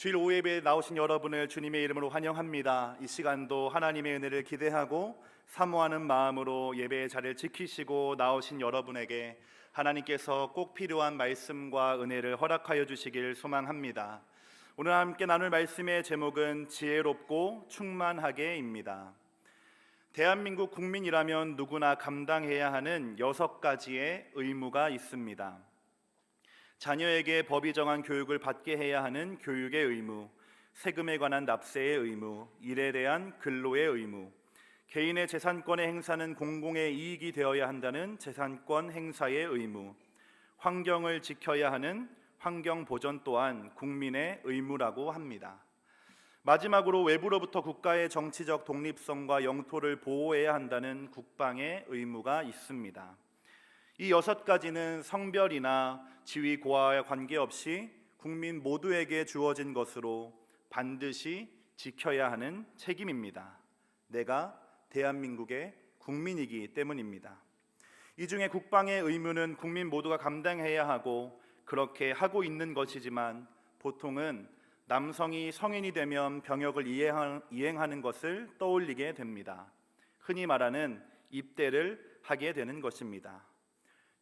주일 오후 예배에 나오신 여러분을 주님의 이름으로 환영합니다. 이 시간도 하나님의 은혜를 기대하고 사모하는 마음으로 예배의 자리를 지키시고 나오신 여러분에게 하나님께서 꼭 필요한 말씀과 은혜를 허락하여 주시길 소망합니다. 오늘 함께 나눌 말씀의 제목은 지혜롭고 충만하게입니다. 대한민국 국민이라면 누구나 감당해야 하는 6가지의 의무가 있습니다. 자녀에게 법이 정한 교육을 받게 해야 하는 교육의 의무, 세금에 관한 납세의 의무, 일에 대한 근로의 의무, 개인의 재산권의 행사는 공공의 이익이 되어야 한다는 재산권 행사의 의무, 환경을 지켜야 하는 환경 보전 또한 국민의 의무라고 합니다. 마지막으로 외부로부터 국가의 정치적 독립성과 영토를 보호해야 한다는 국방의 의무가 있습니다. 이 6가지는 성별이나 지위 고하와 관계없이 국민 모두에게 주어진 것으로 반드시 지켜야 하는 책임입니다. 내가 대한민국의 국민이기 때문입니다. 이 중에 국방의 의무는 국민 모두가 감당해야 하고 그렇게 하고 있는 것이지만 보통은 남성이 성인이 되면 병역을 이행하는 것을 떠올리게 됩니다. 흔히 말하는 입대를 하게 되는 것입니다.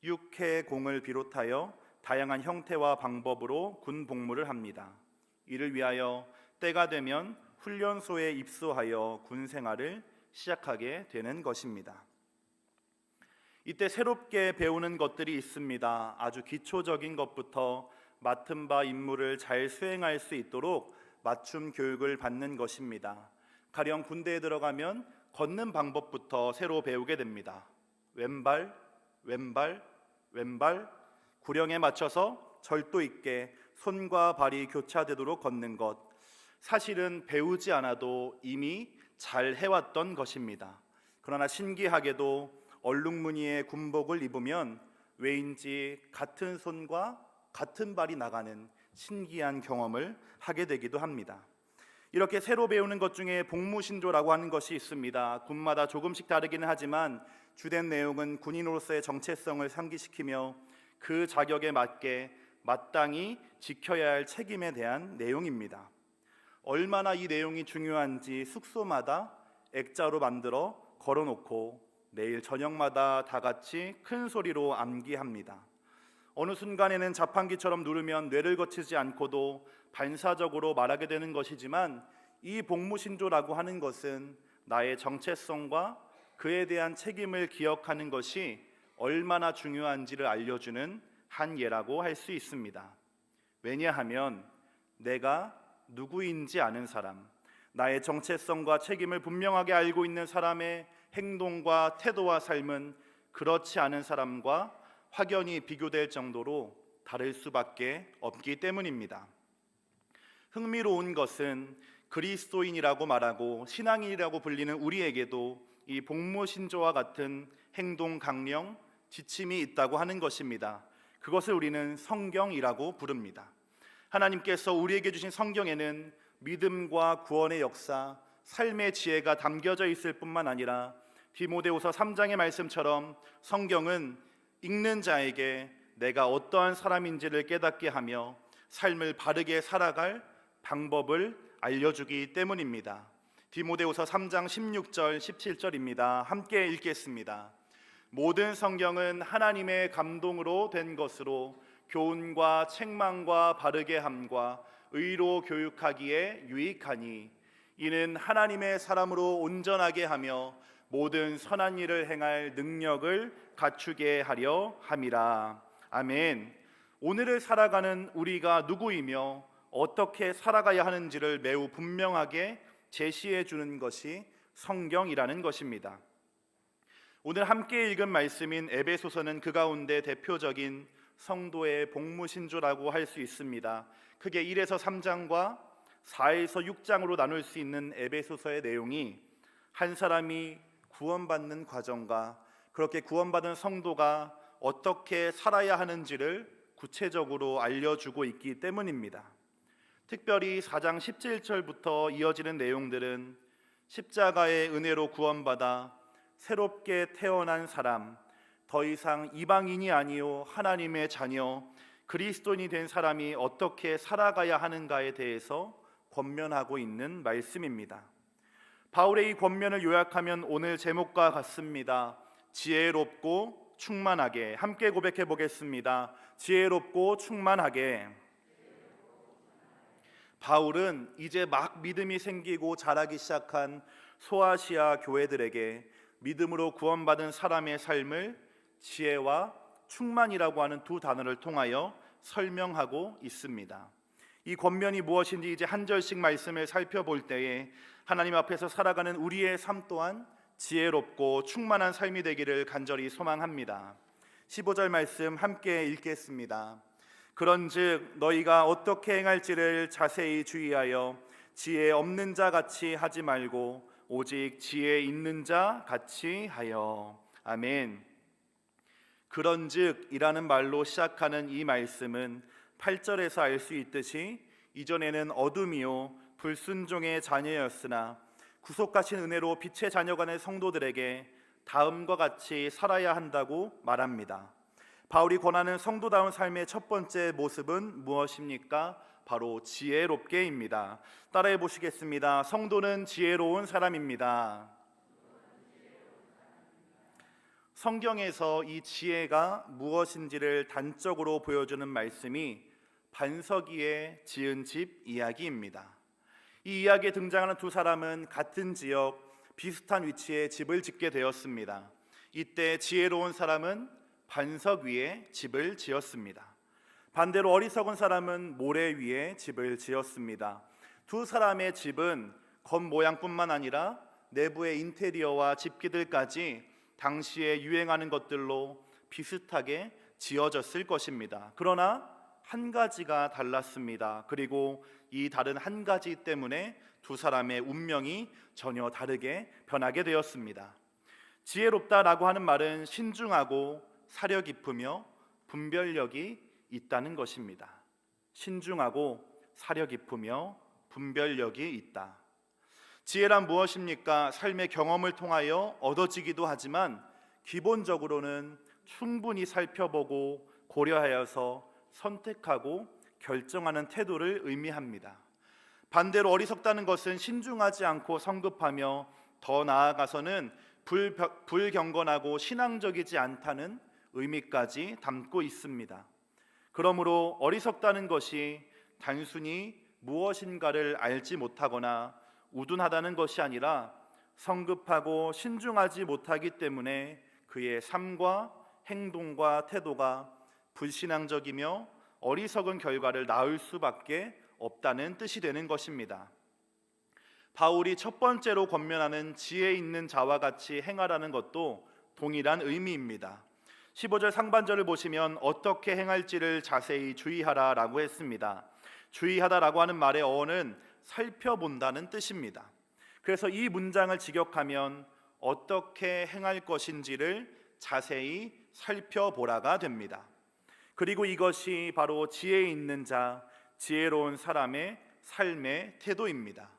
육해공을 비롯하여 다양한 형태와 방법으로 군 복무를 합니다. 이를 위하여 때가 되면 훈련소에 입소하여 군 생활을 시작하게 되는 것입니다. 이때 새롭게 배우는 것들이 있습니다. 아주 기초적인 것부터 맡은 바 임무를 잘 수행할 수 있도록 맞춤 교육을 받는 것입니다. 가령 군대에 들어가면 걷는 방법부터 새로 배우게 됩니다. 왼발, 왼발, 왼발, 구령에 맞춰서 절도 있게 손과 발이 교차되도록 걷는 것, 사실은 배우지 않아도 이미 잘 해왔던 것입니다. 그러나 신기하게도 얼룩무늬의 군복을 입으면 왜인지 같은 손과 같은 발이 나가는 신기한 경험을 하게 되기도 합니다. 이렇게 새로 배우는 것 중에 복무신조라고 하는 것이 있습니다. 군마다 조금씩 다르기는 하지만 주된 내용은 군인으로서의 정체성을 상기시키며 그 자격에 맞게 마땅히 지켜야 할 책임에 대한 내용입니다. 얼마나 이 내용이 중요한지 숙소마다 액자로 만들어 걸어놓고 매일 저녁마다 다 같이 큰 소리로 암기합니다. 어느 순간에는 자판기처럼 누르면 뇌를 거치지 않고도 반사적으로 말하게 되는 것이지만 이 복무신조라고 하는 것은 나의 정체성과 그에 대한 책임을 기억하는 것이 얼마나 중요한지를 알려주는 한 예라고 할 수 있습니다. 왜냐하면 내가 누구인지 아는 사람, 나의 정체성과 책임을 분명하게 알고 있는 사람의 행동과 태도와 삶은 그렇지 않은 사람과 확연히 비교될 정도로 다를 수밖에 없기 때문입니다. 흥미로운 것은 그리스도인이라고 말하고 신앙인이라고 불리는 우리에게도 이 복무신조와 같은 행동 강령, 지침이 있다고 하는 것입니다. 그것을 우리는 성경이라고 부릅니다. 하나님께서 우리에게 주신 성경에는 믿음과 구원의 역사, 삶의 지혜가 담겨져 있을 뿐만 아니라 디모데후서 3장의 말씀처럼 성경은 읽는 자에게 내가 어떠한 사람인지를 깨닫게 하며 삶을 바르게 살아갈 방법을 알려주기 때문입니다. 디모데후서 3장 16절 17절입니다. 함께 읽겠습니다. 모든 성경은 하나님의 감동으로 된 것으로 교훈과 책망과 바르게 함과 의로 교육하기에 유익하니 이는 하나님의 사람으로 온전하게 하며 모든 선한 일을 행할 능력을 갖추게 하려 함이라. 아멘. 오늘을 살아가는 우리가 누구이며 어떻게 살아가야 하는지를 매우 분명하게 제시해 주는 것이 성경이라는 것입니다. 오늘 함께 읽은 말씀인 에베소서는 그 가운데 대표적인 성도의 복무신조라고 할 수 있습니다. 크게 1에서 3장과 4에서 6장으로 나눌 수 있는 에베소서의 내용이 한 사람이 구원받는 과정과 그렇게 구원받은 성도가 어떻게 살아야 하는지를 구체적으로 알려주고 있기 때문입니다. 특별히 4장 17절부터 이어지는 내용들은 십자가의 은혜로 구원받아 새롭게 태어난 사람, 더 이상 이방인이 아니요 하나님의 자녀, 그리스도인이 된 사람이 어떻게 살아가야 하는가에 대해서 권면하고 있는 말씀입니다. 바울의 이 권면을 요약하면 오늘 제목과 같습니다. 지혜롭고 충만하게. 함께 고백해 보겠습니다. 지혜롭고 충만하게. 바울은 이제 막 믿음이 생기고 자라기 시작한 소아시아 교회들에게 믿음으로 구원받은 사람의 삶을 지혜와 충만이라고 하는 두 단어를 통하여 설명하고 있습니다. 이 권면이 무엇인지 이제 한 절씩 말씀을 살펴볼 때에 하나님 앞에서 살아가는 우리의 삶 또한 지혜롭고 충만한 삶이 되기를 간절히 소망합니다. 15절 말씀 함께 읽겠습니다. 그런즉 너희가 어떻게 행할지를 자세히 주의하여 지혜 없는 자 같이 하지 말고 오직 지혜 있는 자 같이 하여. 아멘. 그런즉이라는 말로 시작하는 이 말씀은 8절에서 알 수 있듯이 이전에는 어둠이요 불순종의 자녀였으나 구속하신 은혜로 빛의 자녀가 된 성도들에게 다음과 같이 살아야 한다고 말합니다. 바울이 권하는 성도다운 삶의 첫 번째 모습은 무엇입니까? 바로 지혜롭게입니다. 따라해 보시겠습니다. 성도는 지혜로운 사람입니다. 성경에서 이 지혜가 무엇인지를 단적으로 보여주는 말씀이 반석 위에 지은 집 이야기입니다. 이 이야기에 등장하는 두 사람은 같은 지역 비슷한 위치에 집을 짓게 되었습니다. 이때 지혜로운 사람은 반석 위에 집을 지었습니다. 반대로 어리석은 사람은 모래 위에 집을 지었습니다. 두 사람의 집은 겉모양뿐만 아니라 내부의 인테리어와 집기들까지 당시에 유행하는 것들로 비슷하게 지어졌을 것입니다. 그러나 한 가지가 달랐습니다. 그리고 이 다른 한 가지 때문에 두 사람의 운명이 전혀 다르게 변하게 되었습니다. 지혜롭다라고 하는 말은 신중하고 사려 깊으며 분별력이 있다는 것입니다. 신중하고 사려 깊으며 분별력이 있다. 지혜란 무엇입니까? 삶의 경험을 통하여 얻어지기도 하지만 기본적으로는 충분히 살펴보고 고려하여서 선택하고 결정하는 태도를 의미합니다. 반대로 어리석다는 것은 신중하지 않고 성급하며 더 나아가서는 불경건하고 신앙적이지 않다는 의미까지 담고 있습니다. 그러므로 어리석다는 것이 단순히 무엇인가를 알지 못하거나 우둔하다는 것이 아니라 성급하고 신중하지 못하기 때문에 그의 삶과 행동과 태도가 불신앙적이며 어리석은 결과를 낳을 수밖에 없다는 뜻이 되는 것입니다. 바울이 첫 번째로 권면하는 지혜 있는 자와 같이 행하라는 것도 동일한 의미입니다. 15절 상반절을 보시면 어떻게 행할지를 자세히 주의하라라고 했습니다. 주의하다라고 하는 말의 어원은 살펴본다는 뜻입니다. 그래서 이 문장을 직역하면 어떻게 행할 것인지를 자세히 살펴보라가 됩니다. 그리고 이것이 바로 지혜 있는 자, 지혜로운 사람의 삶의 태도입니다.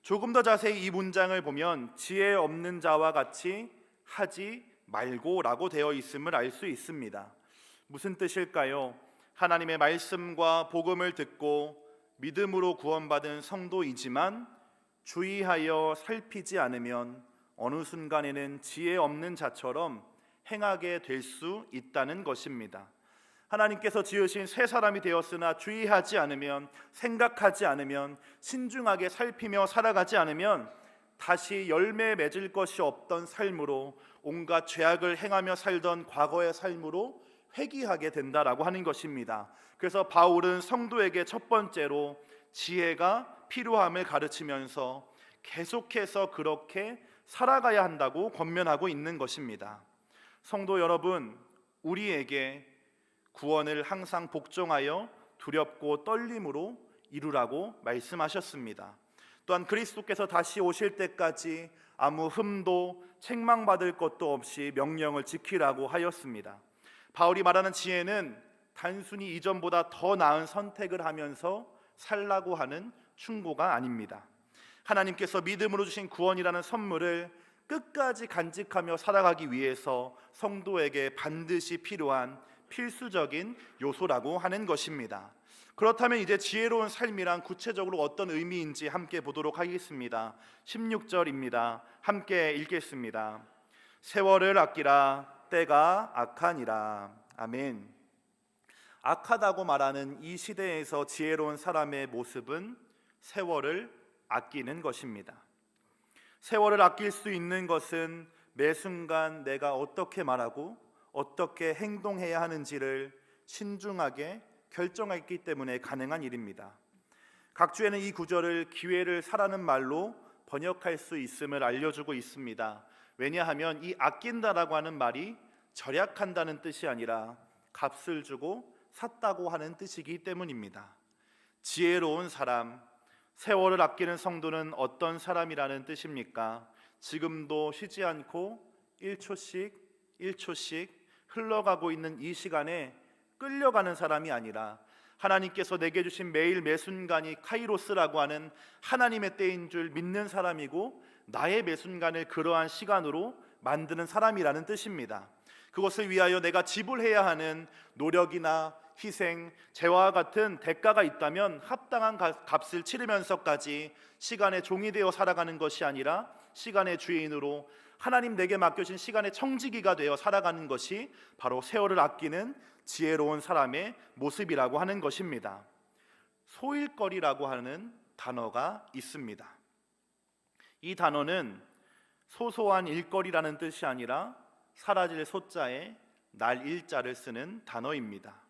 조금 더 자세히 이 문장을 보면 지혜 없는 자와 같이 하지 말고라고 되어 있음을 알 수 있습니다. 무슨 뜻일까요? 하나님의 말씀과 복음을 듣고 믿음으로 구원받은 성도이지만 주의하여 살피지 않으면 어느 순간에는 지혜 없는 자처럼 행하게 될 수 있다는 것입니다. 하나님께서 지으신 새 사람이 되었으나 주의하지 않으면, 생각하지 않으면, 신중하게 살피며 살아가지 않으면 다시 열매 맺을 것이 없던 삶으로, 온갖 죄악을 행하며 살던 과거의 삶으로 회귀하게 된다라고 하는 것입니다. 그래서 바울은 성도에게 첫 번째로 지혜가 필요함을 가르치면서 계속해서 그렇게 살아가야 한다고 권면하고 있는 것입니다. 성도 여러분, 우리에게 구원을 항상 복종하여 두렵고 떨림으로 이루라고 말씀하셨습니다. 또한 그리스도께서 다시 오실 때까지 아무 흠도 책망받을 것도 없이 명령을 지키라고 하였습니다. 바울이 말하는 지혜는 단순히 이전보다 더 나은 선택을 하면서 살라고 하는 충고가 아닙니다. 하나님께서 믿음으로 주신 구원이라는 선물을 끝까지 간직하며 살아가기 위해서 성도에게 반드시 필요한 필수적인 요소라고 하는 것입니다. 그렇다면 이제 지혜로운 삶이란 구체적으로 어떤 의미인지 함께 보도록 하겠습니다. 16절입니다. 함께 읽겠습니다. 세월을 아끼라 때가 악하니라. 아멘. 악하다고 말하는 이 시대에서 지혜로운 사람의 모습은 세월을 아끼는 것입니다. 세월을 아낄 수 있는 것은 매 순간 내가 어떻게 말하고 어떻게 행동해야 하는지를 신중하게 결정했기 때문에 가능한 일입니다. 각주에는 이 구절을 기회를 사라는 말로 번역할 수 있음을 알려주고 있습니다. 왜냐하면 이 아낀다라고 하는 말이 절약한다는 뜻이 아니라 값을 주고 샀다고 하는 뜻이기 때문입니다. 지혜로운 사람, 세월을 아끼는 성도는 어떤 사람이라는 뜻입니까? 지금도 쉬지 않고 1초씩 흘러가고 있는 이 시간에 끌려가는 사람이 아니라 하나님께서 내게 주신 매일 매 순간이 카이로스라고 하는 하나님의 때인 줄 믿는 사람이고 나의 매 순간을 그러한 시간으로 만드는 사람이라는 뜻입니다. 그것을 위하여 내가 지불해야 하는 노력이나 희생, 재화와 같은 대가가 있다면 합당한 값을 치르면서까지 시간의 종이 되어 살아가는 것이 아니라 시간의 주인으로 하나님 내게 맡겨진 시간의 청지기가 되어 살아가는 것이 바로 세월을 아끼는 지혜로운 사람의 모습이라고 하는 것입니다. 소일거리라고 하는 단어가 있습니다. 이 단어는 소소한 일거리라는 뜻이 아니라 사라질 소자에 날 일자를 쓰는 단어입니다.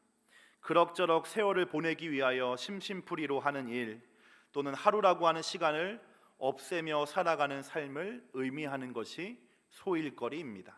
그럭저럭 세월을 보내기 위하여 심심풀이로 하는 일 또는 하루라고 하는 시간을 없애며 살아가는 삶을 의미하는 것이 소일거리입니다.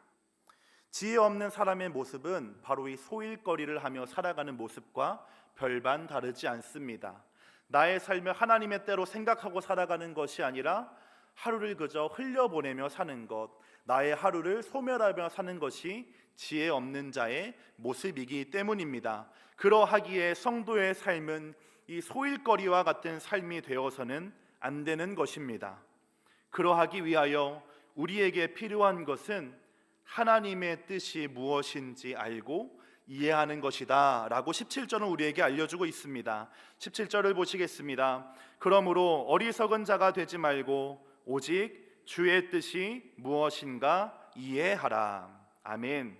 지혜 없는 사람의 모습은 바로 이 소일거리를 하며 살아가는 모습과 별반 다르지 않습니다. 나의 삶을 하나님의 때로 생각하고 살아가는 것이 아니라 하루를 그저 흘려보내며 사는 것, 나의 하루를 소멸하며 사는 것이 지혜 없는 자의 모습이기 때문입니다. 그러하기에 성도의 삶은 이 소일거리와 같은 삶이 되어서는 안 되는 것입니다. 그러하기 위하여 우리에게 필요한 것은 하나님의 뜻이 무엇인지 알고 이해하는 것이다 라고 17절은 우리에게 알려주고 있습니다. 17절을 보시겠습니다. 그러므로 어리석은 자가 되지 말고 오직 주의 뜻이 무엇인가 이해하라. 아멘.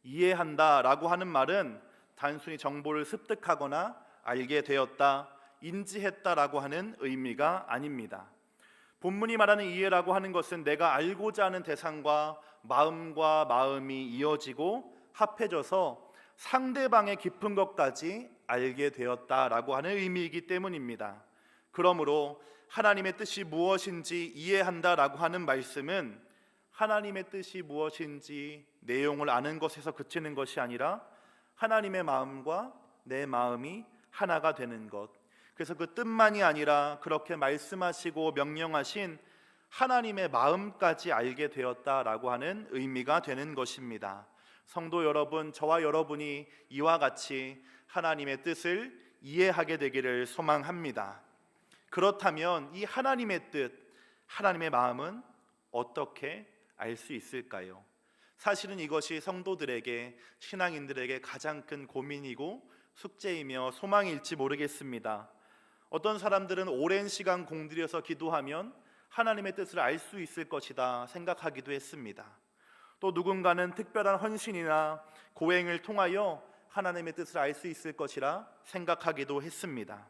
이해한다 라고 하는 말은 단순히 정보를 습득하거나 알게 되었다, 인지했다라고 하는 의미가 아닙니다. 본문이 말하는 이해라고 하는 것은 내가 알고자 하는 대상과 마음이 이어지고 합해져서 상대방의 깊은 것까지 알게 되었다라고 하는 의미이기 때문입니다. 그러므로 하나님의 뜻이 무엇인지 이해한다라고 하는 말씀은 하나님의 뜻이 무엇인지 내용을 아는 것에서 그치는 것이 아니라 하나님의 마음과 내 마음이 하나가 되는 것, 그래서 그 뜻만이 아니라 그렇게 말씀하시고 명령하신 하나님의 마음까지 알게 되었다라고 하는 의미가 되는 것입니다. 성도 여러분, 저와 여러분이 이와 같이 하나님의 뜻을 이해하게 되기를 소망합니다. 그렇다면 이 하나님의 뜻, 하나님의 마음은 어떻게 알 수 있을까요? 사실은 이것이 성도들에게, 신앙인들에게 가장 큰 고민이고 숙제이며 소망일지 모르겠습니다. 어떤 사람들은 오랜 시간 공들여서 기도하면 하나님의 뜻을 알 수 있을 것이다 생각하기도 했습니다. 또 누군가는 특별한 헌신이나 고행을 통하여 하나님의 뜻을 알 수 있을 것이라 생각하기도 했습니다.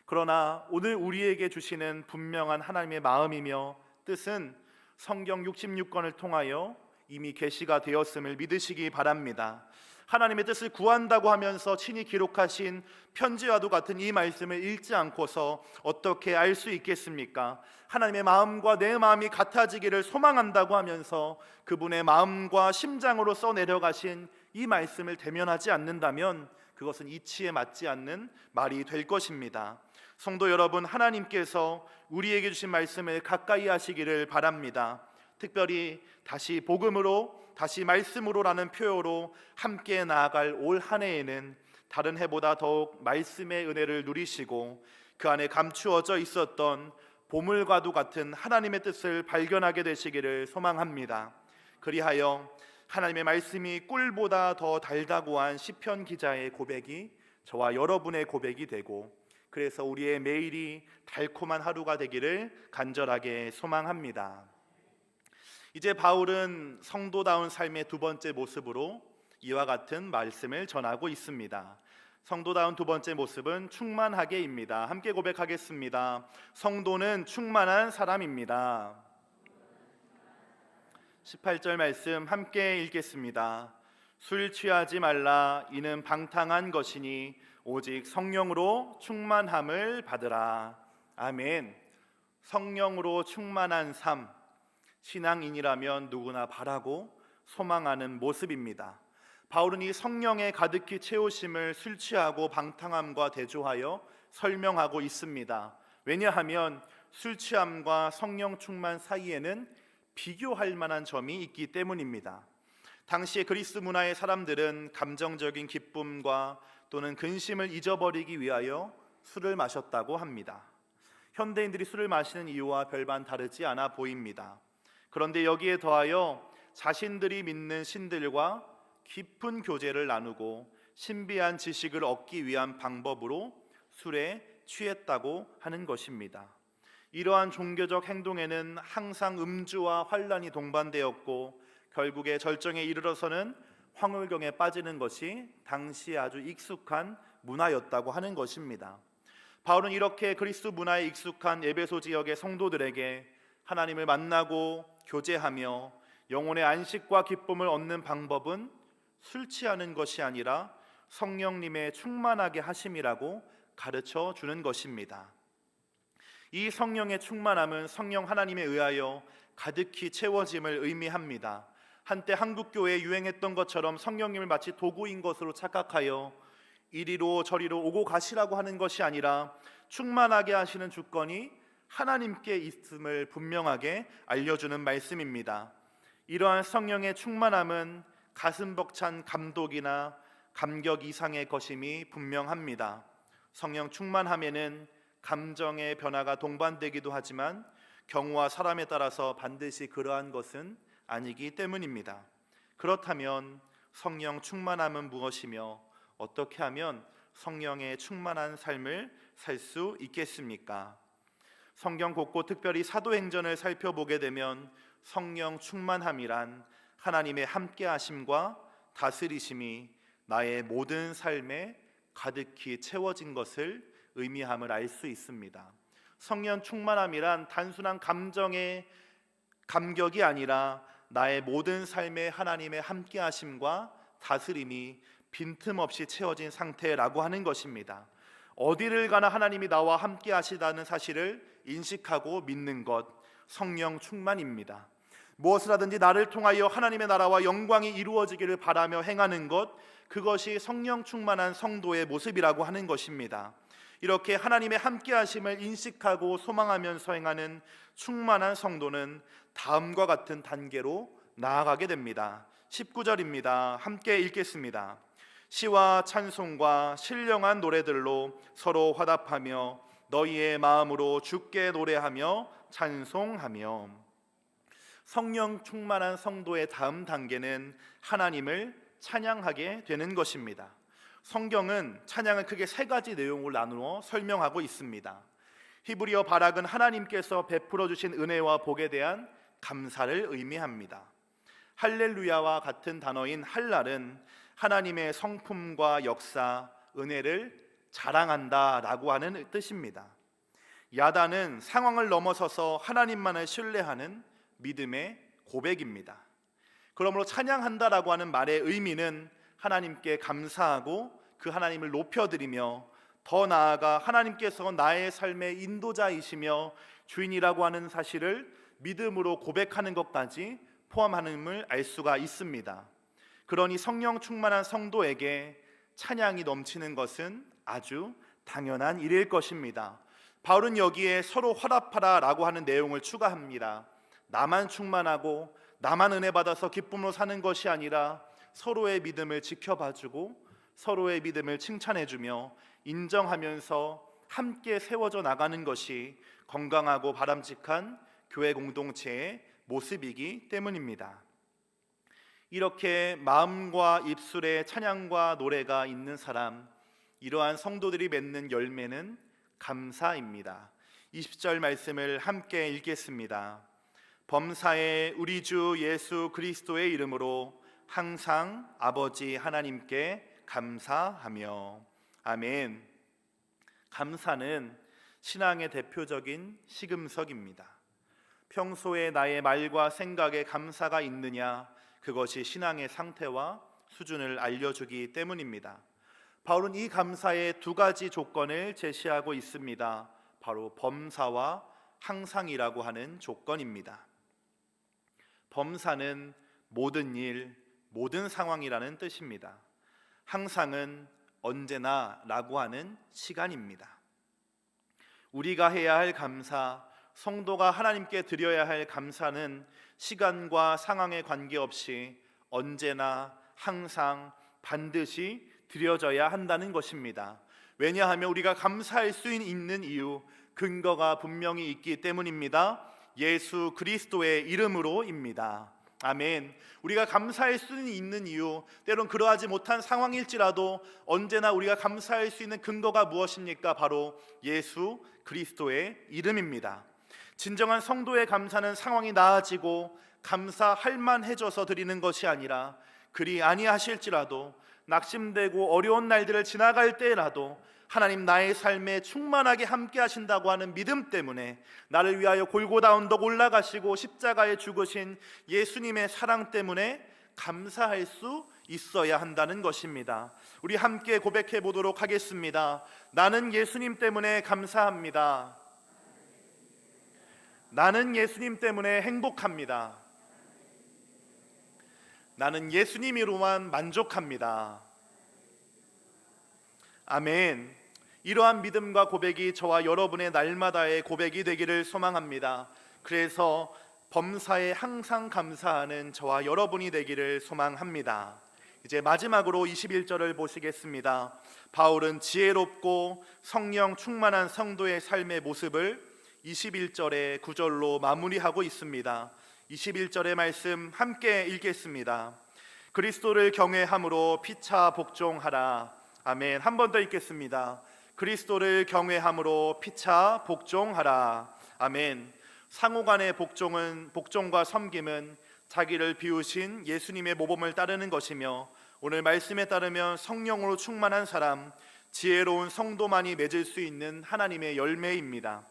그러나 오늘 우리에게 주시는 분명한 하나님의 마음이며 뜻은 성경 66권을 통하여 이미 계시가 되었음을 믿으시기 바랍니다. 하나님의 뜻을 구한다고 하면서 친히 기록하신 편지와도 같은 이 말씀을 읽지 않고서 어떻게 알 수 있겠습니까? 하나님의 마음과 내 마음이 같아지기를 소망한다고 하면서 그분의 마음과 심장으로 써내려가신 이 말씀을 대면하지 않는다면 그것은 이치에 맞지 않는 말이 될 것입니다. 성도 여러분, 하나님께서 우리에게 주신 말씀을 가까이 하시기를 바랍니다. 특별히 다시 복음으로, 다시 말씀으로라는 표어로 함께 나아갈 올 한 해에는 다른 해보다 더욱 말씀의 은혜를 누리시고 그 안에 감추어져 있었던 보물과도 같은 하나님의 뜻을 발견하게 되시기를 소망합니다. 그리하여 하나님의 말씀이 꿀보다 더 달다고 한 시편 기자의 고백이 저와 여러분의 고백이 되고, 그래서 우리의 매일이 달콤한 하루가 되기를 간절하게 소망합니다. 이제 바울은 성도다운 삶의 두 번째 모습으로 이와 같은 말씀을 전하고 있습니다. 성도다운 두 번째 모습은 충만하게입니다. 함께 고백하겠습니다. 성도는 충만한 사람입니다. 18절 말씀 함께 읽겠습니다. 술 취하지 말라. 이는 방탕한 것이니 오직 성령으로 충만함을 받으라. 아멘. 성령으로 충만한 삶, 신앙인이라면 누구나 바라고 소망하는 모습입니다. 바울은 이 성령에 가득히 채우심을 술 취하고 방탕함과 대조하여 설명하고 있습니다. 왜냐하면 술 취함과 성령 충만 사이에는 비교할 만한 점이 있기 때문입니다. 당시의 그리스 문화의 사람들은 감정적인 기쁨과 또는 근심을 잊어버리기 위하여 술을 마셨다고 합니다. 현대인들이 술을 마시는 이유와 별반 다르지 않아 보입니다. 그런데 여기에 더하여 자신들이 믿는 신들과 깊은 교제를 나누고 신비한 지식을 얻기 위한 방법으로 술에 취했다고 하는 것입니다. 이러한 종교적 행동에는 항상 음주와 환란이 동반되었고, 결국에 절정에 이르러서는 황홀경에 빠지는 것이 당시에 아주 익숙한 문화였다고 하는 것입니다. 바울은 이렇게 그리스도 문화에 익숙한 에베소 지역의 성도들에게 하나님을 만나고 교제하며 영혼의 안식과 기쁨을 얻는 방법은 술 취하는 것이 아니라 성령님의 충만하게 하심이라고 가르쳐 주는 것입니다. 이 성령의 충만함은 성령 하나님에 의하여 가득히 채워짐을 의미합니다. 한때 한국교회에 유행했던 것처럼 성령님을 마치 도구인 것으로 착각하여 이리로 저리로 오고 가시라고 하는 것이 아니라 충만하게 하시는 주권이 하나님께 있음을 분명하게 알려주는 말씀입니다. 이러한 성령의 충만함은 가슴 벅찬 감독이나 감격 이상의 것임이 분명합니다. 성령 충만함에는 감정의 변화가 동반되기도 하지만 경우와 사람에 따라서 반드시 그러한 것은 아니기 때문입니다. 그렇다면 성령 충만함은 무엇이며 어떻게 하면 성령의 충만한 삶을 살 수 있겠습니까? 성경 곳곳 특별히 사도행전을 살펴보게 되면 성령 충만함이란 하나님의 함께하심과 다스리심이 나의 모든 삶에 가득히 채워진 것을 의미함을 알 수 있습니다. 성령 충만함이란 단순한 감정의 감격이 아니라 나의 모든 삶에 하나님의 함께하심과 다스림이 빈틈없이 채워진 상태라고 하는 것입니다. 어디를 가나 하나님이 나와 함께하시다는 사실을 인식하고 믿는 것, 성령 충만입니다. 무엇을 하든지 나를 통하여 하나님의 나라와 영광이 이루어지기를 바라며 행하는 것, 그것이 성령 충만한 성도의 모습이라고 하는 것입니다. 이렇게 하나님의 함께하심을 인식하고 소망하면서 행하는 충만한 성도는 다음과 같은 단계로 나아가게 됩니다. 19절입니다. 함께 읽겠습니다. 시와 찬송과 신령한 노래들로 서로 화답하며 너희의 마음으로 주께 노래하며 찬송하며. 성령 충만한 성도의 다음 단계는 하나님을 찬양하게 되는 것입니다. 성경은 찬양을 크게 세 가지 내용으로 나누어 설명하고 있습니다. 히브리어 바락은 하나님께서 베풀어 주신 은혜와 복에 대한 감사를 의미합니다. 할렐루야와 같은 단어인 할랄은 하나님의 성품과 역사, 은혜를 자랑한다라고 하는 뜻입니다. 야단은 상황을 넘어서서 하나님만을 신뢰하는 믿음의 고백입니다. 그러므로 찬양한다라고 하는 말의 의미는 하나님께 감사하고 그 하나님을 높여드리며, 더 나아가 하나님께서 나의 삶의 인도자이시며 주인이라고 하는 사실을 믿음으로 고백하는 것까지 포함함을 알 수가 있습니다. 그러니 성령 충만한 성도에게 찬양이 넘치는 것은 아주 당연한 일일 것입니다. 바울은 여기에 서로 화답하라라고 하는 내용을 추가합니다. 나만 충만하고 나만 은혜 받아서 기쁨으로 사는 것이 아니라 서로의 믿음을 지켜봐주고 서로의 믿음을 칭찬해주며 인정하면서 함께 세워져 나가는 것이 건강하고 바람직한 교회 공동체의 모습이기 때문입니다. 이렇게 마음과 입술에 찬양과 노래가 있는 사람, 이러한 성도들이 맺는 열매는 감사입니다. 20절 말씀을 함께 읽겠습니다. 범사에 우리 주 예수 그리스도의 이름으로 항상 아버지 하나님께 감사하며. 아멘. 감사는 신앙의 대표적인 시금석입니다. 평소에 나의 말과 생각에 감사가 있느냐, 그것이 신앙의 상태와 수준을 알려주기 때문입니다. 바울은 이 감사의 두 가지 조건을 제시하고 있습니다. 바로 범사와 항상이라고 하는 조건입니다. 범사는 모든 일, 모든 상황이라는 뜻입니다. 항상은 언제나라고 하는 시간입니다. 우리가 해야 할 감사, 성도가 하나님께 드려야 할 감사는 시간과 상황에 관계없이 언제나 항상 반드시 드려져야 한다는 것입니다. 왜냐하면 우리가 감사할 수 있는 이유, 근거가 분명히 있기 때문입니다. 예수 그리스도의 이름으로입니다. 아멘. 우리가 감사할 수 있는 이유, 때론 그러하지 못한 상황일지라도 언제나 우리가 감사할 수 있는 근거가 무엇입니까? 바로 예수 그리스도의 이름입니다. 진정한 성도의 감사는 상황이 나아지고 감사할 만해져서 드리는 것이 아니라, 그리 아니하실지라도 낙심되고 어려운 날들을 지나갈 때라도 하나님 나의 삶에 충만하게 함께 하신다고 하는 믿음 때문에, 나를 위하여 골고다 언덕 올라가시고 십자가에 죽으신 예수님의 사랑 때문에 감사할 수 있어야 한다는 것입니다. 우리 함께 고백해 보도록 하겠습니다. 나는 예수님 때문에 감사합니다. 나는 예수님 때문에 행복합니다. 나는 예수님으로만 만족합니다. 아멘. 이러한 믿음과 고백이 저와 여러분의 날마다의 고백이 되기를 소망합니다. 그래서 범사에 항상 감사하는 저와 여러분이 되기를 소망합니다. 이제 마지막으로 21절을 보시겠습니다. 바울은 지혜롭고 성령 충만한 성도의 삶의 모습을 21절의 9절로 마무리하고 있습니다. 21절의 말씀 함께 읽겠습니다. 그리스도를 경외함으로 피차 복종하라. 아멘. 한 번 더 읽겠습니다. 그리스도를 경외함으로 피차 복종하라. 아멘. 상호간의 복종과 섬김은 자기를 비우신 예수님의 모범을 따르는 것이며, 오늘 말씀에 따르면 성령으로 충만한 사람, 지혜로운 성도만이 맺을 수 있는 하나님의 열매입니다.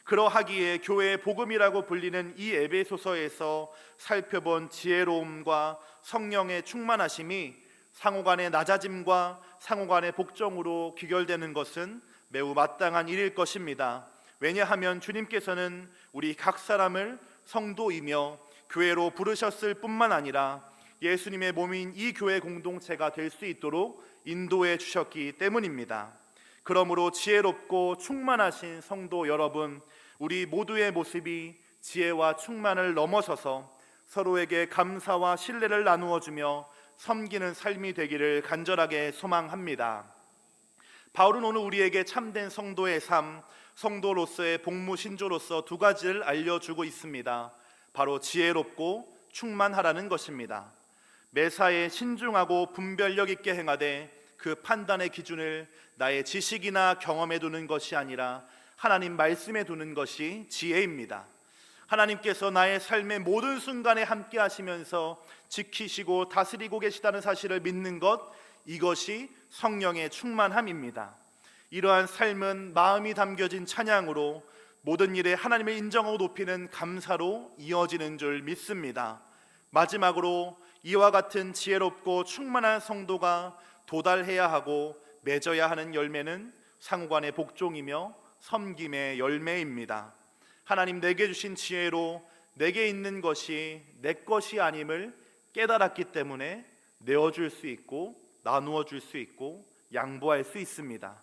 그러하기에 교회의 복음이라고 불리는 이 에베소서에서 살펴본 지혜로움과 성령의 충만하심이 상호간의 낮아짐과 상호간의 복종으로 귀결되는 것은 매우 마땅한 일일 것입니다. 왜냐하면 주님께서는 우리 각 사람을 성도이며 교회로 부르셨을 뿐만 아니라 예수님의 몸인 이 교회 공동체가 될 수 있도록 인도해 주셨기 때문입니다. 그러므로 지혜롭고 충만하신 성도 여러분, 우리 모두의 모습이 지혜와 충만을 넘어서서 서로에게 감사와 신뢰를 나누어 주며 섬기는 삶이 되기를 간절하게 소망합니다. 바울은 오늘 우리에게 참된 성도의 삶, 성도로서의 복무 신조로서 두 가지를 알려주고 있습니다. 바로 지혜롭고 충만하라는 것입니다. 매사에 신중하고 분별력 있게 행하되 그 판단의 기준을 나의 지식이나 경험에 두는 것이 아니라 하나님 말씀에 두는 것이 지혜입니다. 하나님께서 나의 삶의 모든 순간에 함께 하시면서 지키시고 다스리고 계시다는 사실을 믿는 것, 이것이 성령의 충만함입니다. 이러한 삶은 마음이 담겨진 찬양으로, 모든 일에 하나님을 인정하고 높이는 감사로 이어지는 줄 믿습니다. 마지막으로 이와 같은 지혜롭고 충만한 성도가 도달해야 하고 맺어야 하는 열매는 상호간의 복종이며 섬김의 열매입니다. 하나님 내게 주신 지혜로 내게 있는 것이 내 것이 아님을 깨달았기 때문에 내어줄 수 있고 나누어 줄 수 있고 양보할 수 있습니다.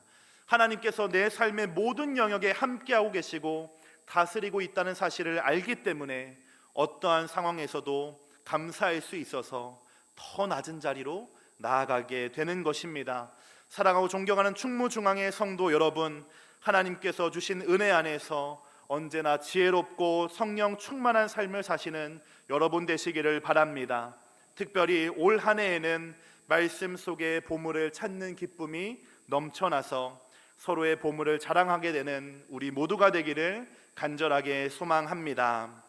하나님께서 내 삶의 모든 영역에 함께하고 계시고 다스리고 있다는 사실을 알기 때문에 어떠한 상황에서도 감사할 수 있어서 더 낮은 자리로 나아가게 되는 것입니다. 사랑하고 존경하는 충무중앙의 성도 여러분, 하나님께서 주신 은혜 안에서 언제나 지혜롭고 성령 충만한 삶을 사시는 여러분 되시기를 바랍니다. 특별히 올 한 해에는 말씀 속에 보물을 찾는 기쁨이 넘쳐나서 서로의 보물을 자랑하게 되는 우리 모두가 되기를 간절하게 소망합니다.